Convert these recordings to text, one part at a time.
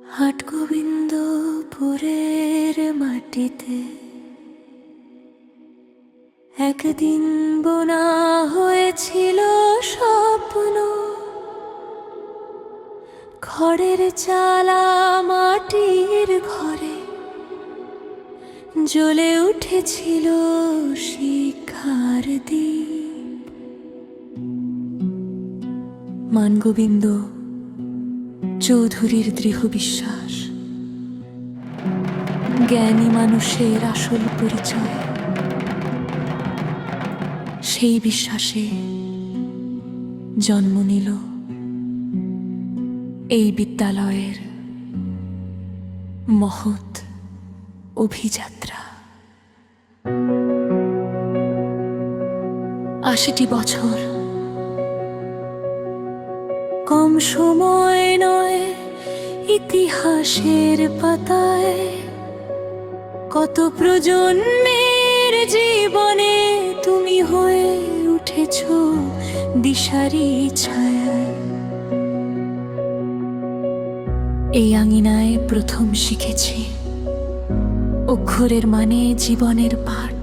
হাটগোবিন্দপুরের মাটিতে একদিন বোনা হয়েছিল স্বপ্ন। খড়ের চালা মাটির ঘরে জ্বলে উঠেছিল শিখার দ্বীপ। মানগোবিন্দ চৌধুরীর দৃঢ় বিশ্বাস, জ্ঞানী মানুষের আসল পরিচয়। সেই বিশ্বাসে জন্ম নিল এই বিদ্যালয়ের মহৎ অভিযাত্রা। ৮০টি বছর কম সময় নয়, ইতিহাসের পাতায় কত প্রজন্মের জীবনে তুমি হয়ে উঠেছ দিশারি ছায়ায়। এই আঙিনায় প্রথম শিখেছি অক্ষরের মানে জীবনের পাঠ।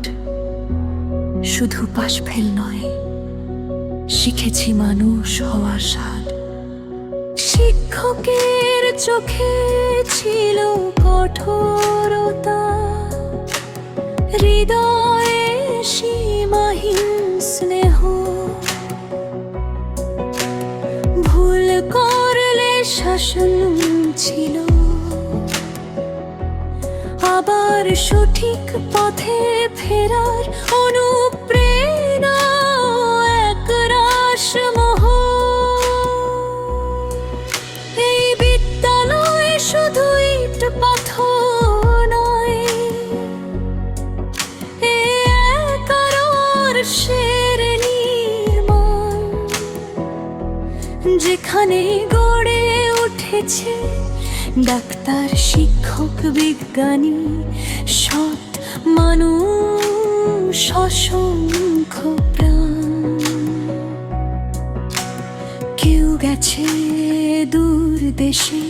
শুধু পাশফেল নয়, শিখেছি মানুষ হওয়ার স্বাদ। শিক্ষকের চোখে ছিল কঠোরতা, হৃদয়ে সীমাহীন স্নেহ। ভুল করলে শাসন ছিল, আবার সঠিক পথে ফেরার অনুপ্রেরণা একরাশ মোহ। এই বিদ্যালয় শুধু ইট পাথর নয়, এক আদর্শের নির্মাণ, যেখানে গড়ে উঠেছে ডাক্তার, শিক্ষক, বিজ্ঞানী, সৎ মানুষ, অসংখ্য প্রাণ। কেউ গেছে দূর দেশে,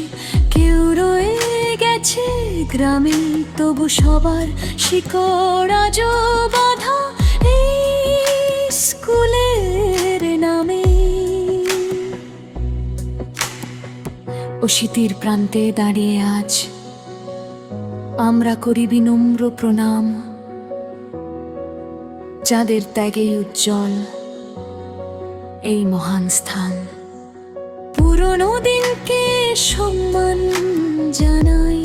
কেউ রয়ে গেছে গ্রামে, তবু সবার শিকড় আজও বাঁধা এই স্কুলের নামে। অশীতির প্রান্তে দাঁড়িয়ে আজ আমরা করি বিনম্র প্রণাম, যাদের ত্যাগে উজ্জ্বল এই মহান স্থান। পুরনো দিনকে সম্মান জানাই,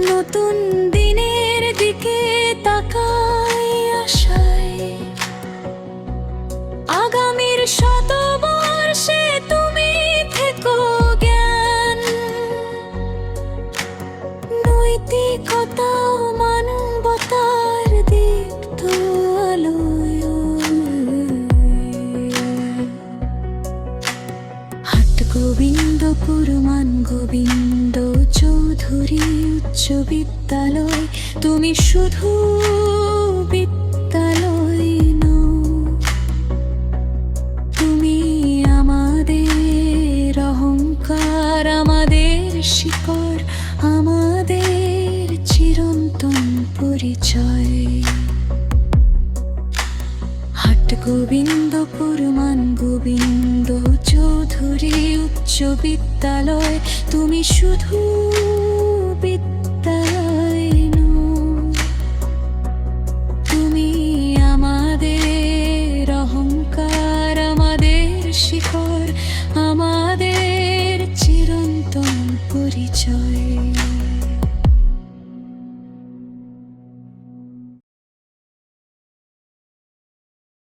নতুন দিনের দিকে তাকাই আশায়। আগামীর শতবর্ষে তুমি থেকো জ্ঞান, নৈতিকতা ও মানবতার দীপ্ত আলোয়। হাটগোবিন্দপুর মানগোবিন্দ চৌধুরী উচ্চ বিদ্যালয়, তুমি শুধু বিদ্যালয় নও, তুমি আমাদের অহংকার, আমাদের শিকড়, আমাদের চিরন্তন পরিচয়। হাটগোবিন্দপুর মানগোবিন্দ চৌধুরী উচ্চ বিদ্যালয়, তুমি শুধু বিদ্যালয় নও, তুমি আমাদের অহংকার, আমাদের শিকড়, আমাদের চিরন্তন পরিচয়।